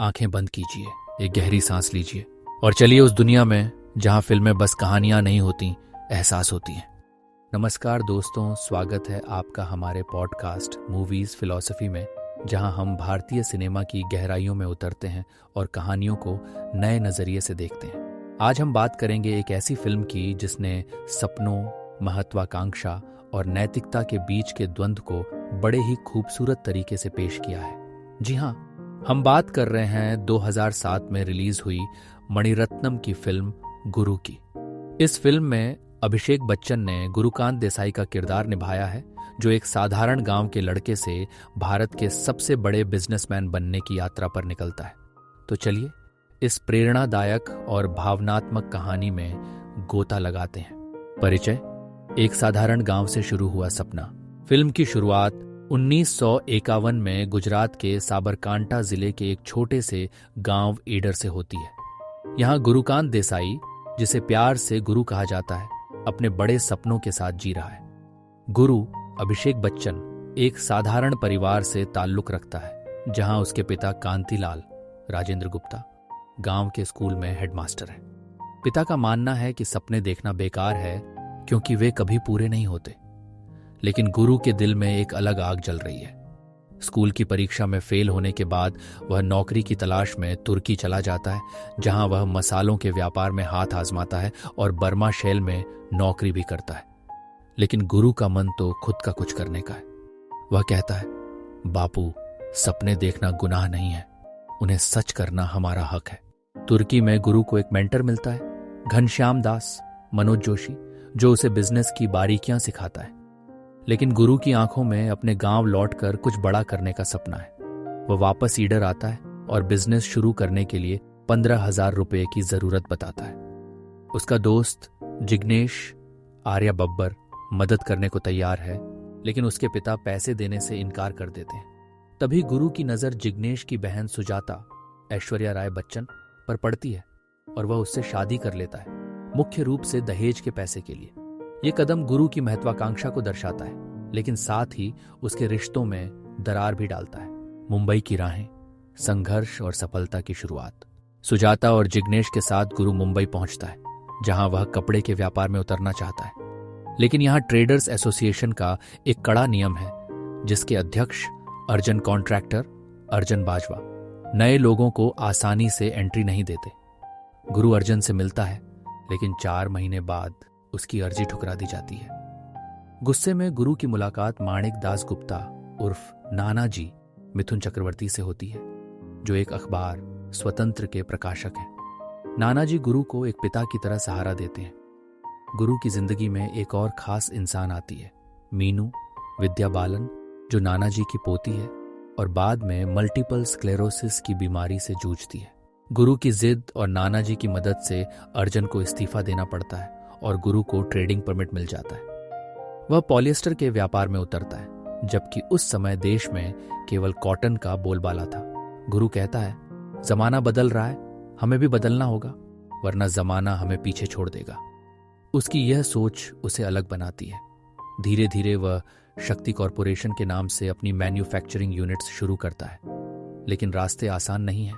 आंखें बंद कीजिए, एक गहरी सांस लीजिए और चलिए उस दुनिया में जहां फिल्में बस कहानियां नहीं होती, एहसास होती हैं। नमस्कार दोस्तों, स्वागत है आपका हमारे पॉडकास्ट मूवीज फिलॉसफी में, जहां हम भारतीय सिनेमा की गहराइयों में उतरते हैं और कहानियों को नए नजरिए से देखते हैं। आज हम बात करेंगे एक ऐसी फिल्म की जिसने सपनों, महत्वाकांक्षा और नैतिकता के बीच के द्वंद्व को बड़े ही खूबसूरत तरीके से पेश किया है। जी हाँ, हम बात कर रहे हैं 2007 में रिलीज हुई मणिरत्नम की फिल्म गुरु की। इस फिल्म में अभिषेक बच्चन ने गुरुकांत देसाई का किरदार निभाया है, जो एक साधारण गांव के लड़के से भारत के सबसे बड़े बिजनेसमैन बनने की यात्रा पर निकलता है। तो चलिए इस प्रेरणादायक और भावनात्मक कहानी में गोता लगाते हैं। परिचय: एक साधारण गांव से शुरू हुआ सपना। फिल्म की शुरुआत 1951 में गुजरात के साबरकांठा जिले के एक छोटे से गांव ईडर से होती है। यहाँ गुरुकांत देसाई, जिसे प्यार से गुरु कहा जाता है, अपने बड़े सपनों के साथ जी रहा है। गुरु अभिषेक बच्चन एक साधारण परिवार से ताल्लुक रखता है, जहां उसके पिता कांतिलाल राजेंद्र गुप्ता गांव के स्कूल में हेडमास्टर है। पिता का मानना है कि सपने देखना बेकार है क्योंकि वे कभी पूरे नहीं होते, लेकिन गुरु के दिल में एक अलग आग जल रही है। स्कूल की परीक्षा में फेल होने के बाद वह नौकरी की तलाश में तुर्की चला जाता है, जहां वह मसालों के व्यापार में हाथ आजमाता है और बर्मा शेल में नौकरी भी करता है। लेकिन गुरु का मन तो खुद का कुछ करने का है। वह कहता है, बापू, सपने देखना गुनाह नहीं है, उन्हें सच करना हमारा हक है। तुर्की में गुरु को एक मेंटर मिलता है, घनश्याम दास मनोज जोशी, जो उसे बिजनेस की बारीकियां सिखाता है। लेकिन गुरु की आंखों में अपने गांव लौटकर कुछ बड़ा करने का सपना है। वह वापस ईडर आता है और बिजनेस शुरू करने के लिए 15,000 रुपए की जरूरत बताता है। उसका दोस्त जिग्नेश आर्या बब्बर मदद करने को तैयार है, लेकिन उसके पिता पैसे देने से इनकार कर देते हैं। तभी गुरु की नजर जिग्नेश की बहन सुजाता ऐश्वर्या राय बच्चन पर पड़ती है और वह उससे शादी कर लेता है, मुख्य रूप से दहेज के पैसे के लिए। ये कदम गुरु की महत्वाकांक्षा को दर्शाता है, लेकिन साथ ही उसके रिश्तों में दरार भी डालता है। मुंबई की राहें, संघर्ष और सफलता की शुरुआत। सुजाता और जिग्नेश के साथ गुरु मुंबई पहुंचता है, जहां वह कपड़े के व्यापार में उतरना चाहता है। लेकिन यहां ट्रेडर्स एसोसिएशन का एक कड़ा नियम है, जिसके अध्यक्ष अर्जन कॉन्ट्रैक्टर अर्जन बाजवा नए लोगों को आसानी से एंट्री नहीं देते। गुरु अर्जन से मिलता है, लेकिन 4 महीने बाद उसकी अर्जी ठुकरा दी जाती है। गुस्से में गुरु की मुलाकात माणिक दास गुप्ता उर्फ नाना जी मिथुन चक्रवर्ती से होती है, जो एक अखबार स्वतंत्र के प्रकाशक हैं। नाना जी गुरु को एक पिता की तरह सहारा देते हैं। गुरु की जिंदगी में एक और खास इंसान आती है, मीनू विद्या बालन, जो नाना जी की पोती है और बाद में मल्टीपल स्क्लेरोसिस की बीमारी से जूझती है। गुरु की जिद और नाना जी की मदद से अर्जन को इस्तीफा देना पड़ता है और गुरु को ट्रेडिंग परमिट मिल जाता है। वह पॉलिएस्टर के व्यापार में उतरता है, जबकि उस समय देश में केवल कॉटन का बोलबाला था। गुरु कहता है, जमाना बदल रहा है, हमें भी बदलना होगा, वरना जमाना हमें पीछे छोड़ देगा। उसकी यह सोच उसे अलग बनाती है। धीरे धीरे वह शक्ति कॉरपोरेशन के नाम से अपनी मैन्युफैक्चरिंग यूनिट्स शुरू करता है, लेकिन रास्ते आसान नहीं है।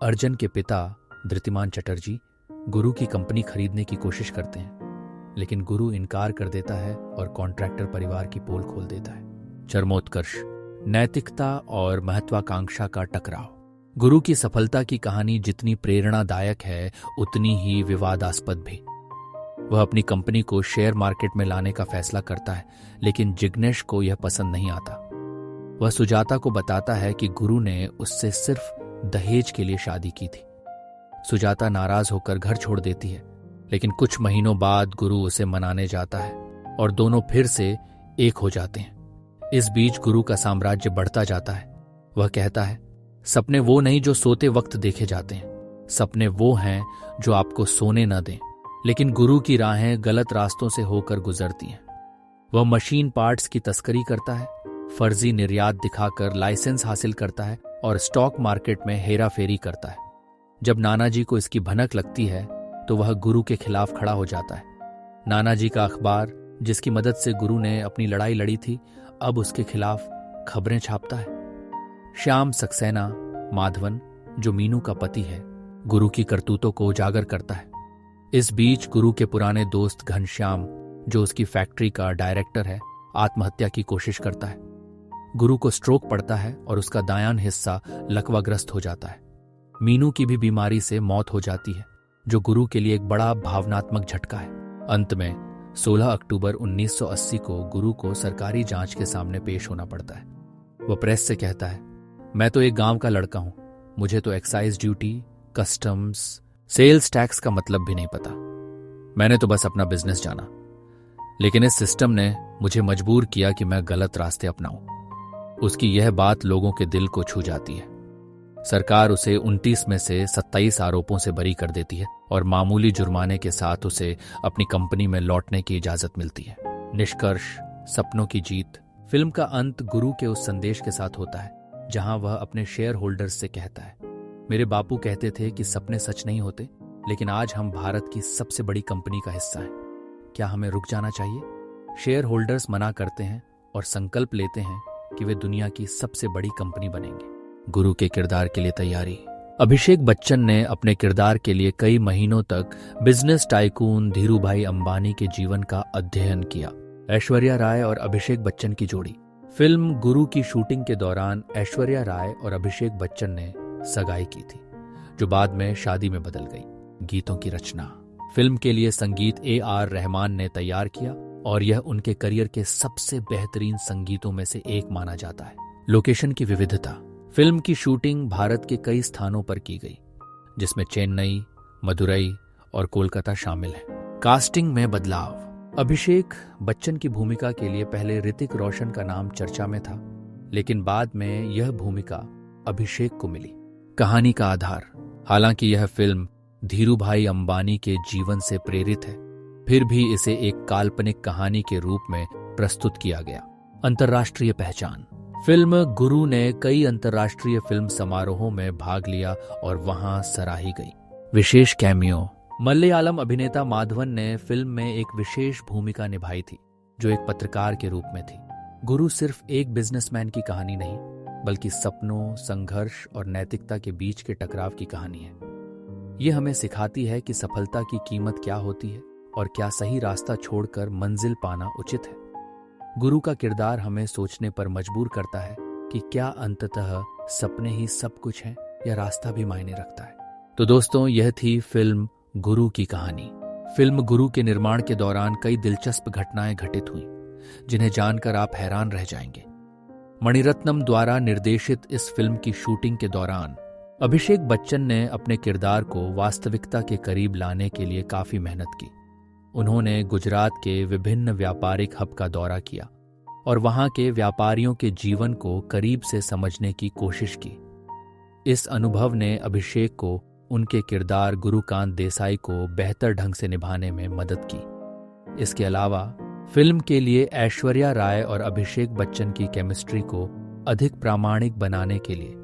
अर्जन के पिता धृतिमान चटर्जी गुरु की कंपनी खरीदने की कोशिश करते हैं, लेकिन गुरु इनकार कर देता है और कॉन्ट्रैक्टर परिवार की पोल खोल देता है। चरमोत्कर्ष, नैतिकता और महत्वाकांक्षा का टकराव। गुरु की सफलता की कहानी जितनी प्रेरणादायक है, उतनी ही विवादास्पद भी। वह अपनी कंपनी को शेयर मार्केट में लाने का फैसला करता है, लेकिन जिग्नेश को यह पसंद नहीं आता। वह सुजाता को बताता है कि गुरु ने उससे सिर्फ दहेज के लिए शादी की थी। सुजाता नाराज होकर घर छोड़ देती है, लेकिन कुछ महीनों बाद गुरु उसे मनाने जाता है और दोनों फिर से एक हो जाते हैं। इस बीच गुरु का साम्राज्य बढ़ता जाता है। वह कहता है, सपने वो नहीं जो सोते वक्त देखे जाते हैं, सपने वो हैं जो आपको सोने न दें। लेकिन गुरु की राहें गलत रास्तों से होकर गुजरती हैं। वह मशीन पार्ट्स की तस्करी करता है, फर्जी निर्यात दिखाकर लाइसेंस हासिल करता है और स्टॉक मार्केट में हेरा फेरी करता है। जब नाना जी को इसकी भनक लगती है, तो वह गुरु के खिलाफ खड़ा हो जाता है। नाना जी का अखबार, जिसकी मदद से गुरु ने अपनी लड़ाई लड़ी थी, अब उसके खिलाफ खबरें छापता है। श्याम सक्सेना, माधवन, जो मीनू का पति है, गुरु की करतूतों को उजागर करता है। इस बीच गुरु के पुराने दोस्त घनश्याम, जो उसकी फैक्ट्री का डायरेक्टर है, आत्महत्या की कोशिश करता है। गुरु को स्ट्रोक पड़ता है और उसका दायां हिस्सा लकवाग्रस्त हो जाता है। मीनू की भी बीमारी से मौत हो जाती है, जो गुरु के लिए एक बड़ा भावनात्मक झटका है। अंत में 16 अक्टूबर 1980 को गुरु को सरकारी जांच के सामने पेश होना पड़ता है। वह प्रेस से कहता है, मैं तो एक गांव का लड़का हूं, मुझे तो excise duty, customs, sales tax का मतलब भी नहीं पता। मैंने तो बस अपना बिजनेस जाना, लेकिन इस सिस्टम ने मुझे मजबूर किया कि मैं गलत रास्ते अपनाऊं। उसकी यह बात लोगों के दिल को छू जाती है। सरकार उसे 29 में से 27 आरोपों से बरी कर देती है और मामूली जुर्माने के साथ उसे अपनी कंपनी में लौटने की इजाजत मिलती है। निष्कर्ष, सपनों की जीत। फिल्म का अंत गुरु के उस संदेश के साथ होता है जहां वह अपने शेयर होल्डर्स से कहता है, मेरे बापू कहते थे कि सपने सच नहीं होते, लेकिन आज हम भारत की सबसे बड़ी कंपनी का हिस्सा हैं। क्या हमें रुक जाना चाहिए? शेयर होल्डर्स मना करते हैं और संकल्प लेते हैं कि वे दुनिया की सबसे बड़ी कंपनी बनेंगे। गुरु के किरदार के लिए तैयारी। अभिषेक बच्चन ने अपने किरदार के लिए कई महीनों तक बिजनेस टाइकून धीरूभाई अंबानी के जीवन का अध्ययन किया। ऐश्वर्या राय और अभिषेक बच्चन की जोड़ी। फिल्म गुरु की शूटिंग के दौरान ऐश्वर्या राय और अभिषेक बच्चन ने सगाई की थी, जो बाद में शादी में बदल गई। गीतों की रचना। फिल्म के लिए संगीत AR रहमान ने तैयार किया और यह उनके करियर के सबसे बेहतरीन संगीतों में से एक माना जाता है। लोकेशन की विविधता। फिल्म की शूटिंग भारत के कई स्थानों पर की गई, जिसमें चेन्नई, मदुरई और कोलकाता शामिल है। कास्टिंग में बदलाव। अभिषेक बच्चन की भूमिका के लिए पहले ऋतिक रोशन का नाम चर्चा में था, लेकिन बाद में यह भूमिका अभिषेक को मिली। कहानी का आधार। हालांकि यह फिल्म धीरूभाई अंबानी के जीवन से प्रेरित है, फिर भी इसे एक काल्पनिक कहानी के रूप में प्रस्तुत किया गया। अंतर्राष्ट्रीय पहचान। फिल्म गुरु ने कई अंतर्राष्ट्रीय फिल्म समारोहों में भाग लिया और वहां सराही गई। विशेष कैमियो। मलयालम अभिनेता माधवन ने फिल्म में एक विशेष भूमिका निभाई थी, जो एक पत्रकार के रूप में थी। गुरु सिर्फ एक बिजनेसमैन की कहानी नहीं, बल्कि सपनों, संघर्ष और नैतिकता के बीच के टकराव की कहानी है। यह हमें सिखाती है कि सफलता की कीमत क्या होती है और क्या सही रास्ता छोड़कर मंजिल पाना उचित है। गुरु का किरदार हमें सोचने पर मजबूर करता है कि क्या अंततः सपने ही सब कुछ हैं या रास्ता भी मायने रखता है। तो दोस्तों, यह थी फिल्म गुरु की कहानी। फिल्म गुरु के निर्माण के दौरान कई दिलचस्प घटनाएं घटित हुई, जिन्हें जानकर आप हैरान रह जाएंगे। मणिरत्नम द्वारा निर्देशित इस फिल्म की शूटिंग के दौरान अभिषेक बच्चन ने अपने किरदार को वास्तविकता के करीब लाने के लिए काफी मेहनत की। उन्होंने गुजरात के विभिन्न व्यापारिक हब का दौरा किया और वहां के व्यापारियों के जीवन को करीब से समझने की कोशिश की। इस अनुभव ने अभिषेक को उनके किरदार गुरुकांत देसाई को बेहतर ढंग से निभाने में मदद की। इसके अलावा फिल्म के लिए ऐश्वर्या राय और अभिषेक बच्चन की केमिस्ट्री को अधिक प्रामाणिक बनाने के लिए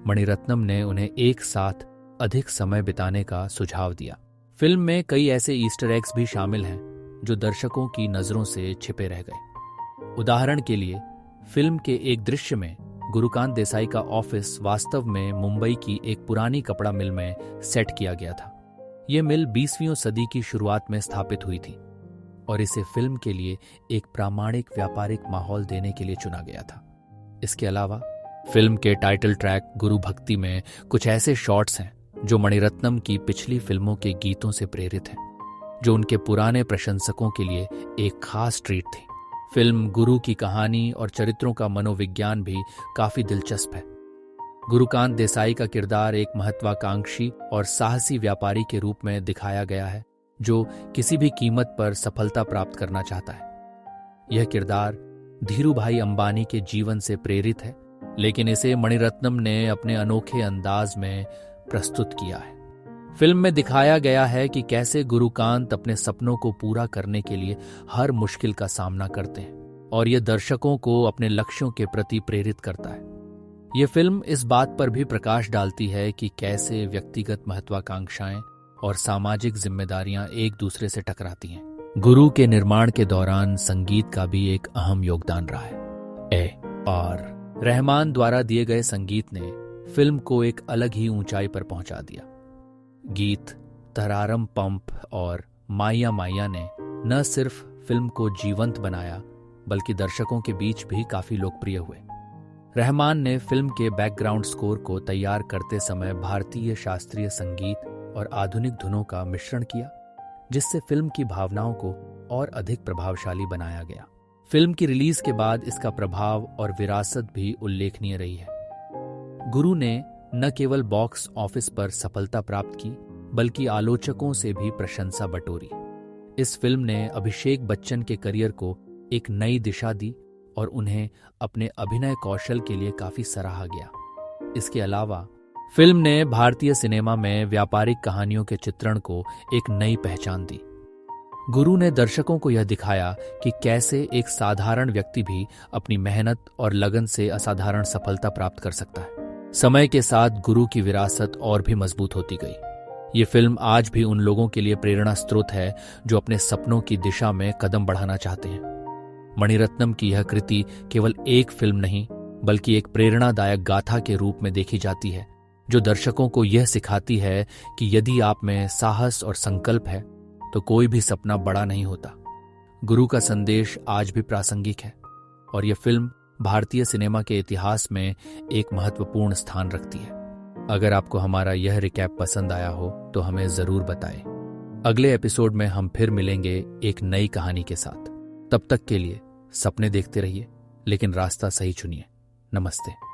मणिरत्नम ने उन्हें एक साथ अधिक समय बिताने का सुझाव दिया। फिल्म में कई ऐसे ईस्टर एग्स भी शामिल हैं जो दर्शकों की नजरों से छिपे रह गए। उदाहरण के लिए, फिल्म के एक दृश्य में गुरुकांत देसाई का ऑफिस वास्तव में मुंबई की एक पुरानी कपड़ा मिल में सेट किया गया था। यह मिल 20वीं सदी की शुरुआत में स्थापित हुई थी और इसे फिल्म के लिए एक प्रामाणिक व्यापारिक माहौल देने के लिए चुना गया था। इसके अलावा फिल्म के टाइटल ट्रैक गुरु भक्ति में कुछ ऐसे शॉट्स हैं जो मणिरत्नम की पिछली फिल्मों के गीतों से प्रेरित हैं, जो उनके पुराने प्रशंसकों के लिए एक खास ट्रीट थी। फिल्म गुरु की कहानी और चरित्रों का मनोविज्ञान भी काफी दिलचस्प है। गुरुकांत देसाई का किरदार एक महत्वाकांक्षी और साहसी व्यापारी के रूप में दिखाया गया है, जो किसी भी कीमत पर सफलता प्राप्त करना चाहता है। यह किरदार धीरूभाई अंबानी के जीवन से प्रेरित है, लेकिन इसे मणिरत्नम ने अपने अनोखे अंदाज में प्रस्तुत किया है। फिल्म में दिखाया गया है कि कैसे गुरुकांत अपने सपनों को पूरा करने के लिए हर मुश्किल का सामना करते हैं और यह दर्शकों को अपने लक्ष्यों के प्रति प्रेरित करता है। यह फिल्म इस बात पर भी प्रकाश डालती है कि कैसे व्यक्तिगत महत्वाकांक्षाएं और सामाजिक जिम्मेदारियां एक दूसरे से टकराती हैं। गुरु के निर्माण के दौरान संगीत का भी एक अहम योगदान रहा है। और रहमान द्वारा दिए गए संगीत ने फिल्म को एक अलग ही ऊंचाई पर पहुंचा दिया। गीत तरारम पंप और माया माया ने न सिर्फ फिल्म को जीवंत बनाया बल्कि दर्शकों के बीच भी काफी लोकप्रिय हुए। रहमान ने फिल्म के बैकग्राउंड स्कोर को तैयार करते समय भारतीय शास्त्रीय संगीत और आधुनिक धुनों का मिश्रण किया, जिससे फिल्म की भावनाओं को और अधिक प्रभावशाली बनाया गया। फिल्म की रिलीज के बाद इसका प्रभाव और विरासत भी उल्लेखनीय रही है। गुरु ने न केवल बॉक्स ऑफिस पर सफलता प्राप्त की बल्कि आलोचकों से भी प्रशंसा बटोरी। इस फिल्म ने अभिषेक बच्चन के करियर को एक नई दिशा दी और उन्हें अपने अभिनय कौशल के लिए काफी सराहा गया। इसके अलावा फिल्म ने भारतीय सिनेमा में व्यापारिक कहानियों के चित्रण को एक नई पहचान दी। गुरु ने दर्शकों को यह दिखाया कि कैसे एक साधारण व्यक्ति भी अपनी मेहनत और लगन से असाधारण सफलता प्राप्त कर सकता है। समय के साथ गुरु की विरासत और भी मजबूत होती गई। ये फिल्म आज भी उन लोगों के लिए प्रेरणा स्रोत है जो अपने सपनों की दिशा में कदम बढ़ाना चाहते हैं। मणिरत्नम की यह कृति केवल एक फिल्म नहीं बल्कि एक प्रेरणादायक गाथा के रूप में देखी जाती है, जो दर्शकों को यह सिखाती है कि यदि आप में साहस और संकल्प है तो कोई भी सपना बड़ा नहीं होता। गुरु का संदेश आज भी प्रासंगिक है और यह फिल्म भारतीय सिनेमा के इतिहास में एक महत्वपूर्ण स्थान रखती है। अगर आपको हमारा यह रिकैप पसंद आया हो तो हमें जरूर बताएं। अगले एपिसोड में हम फिर मिलेंगे एक नई कहानी के साथ। तब तक के लिए सपने देखते रहिए लेकिन रास्ता सही चुनिए। नमस्ते।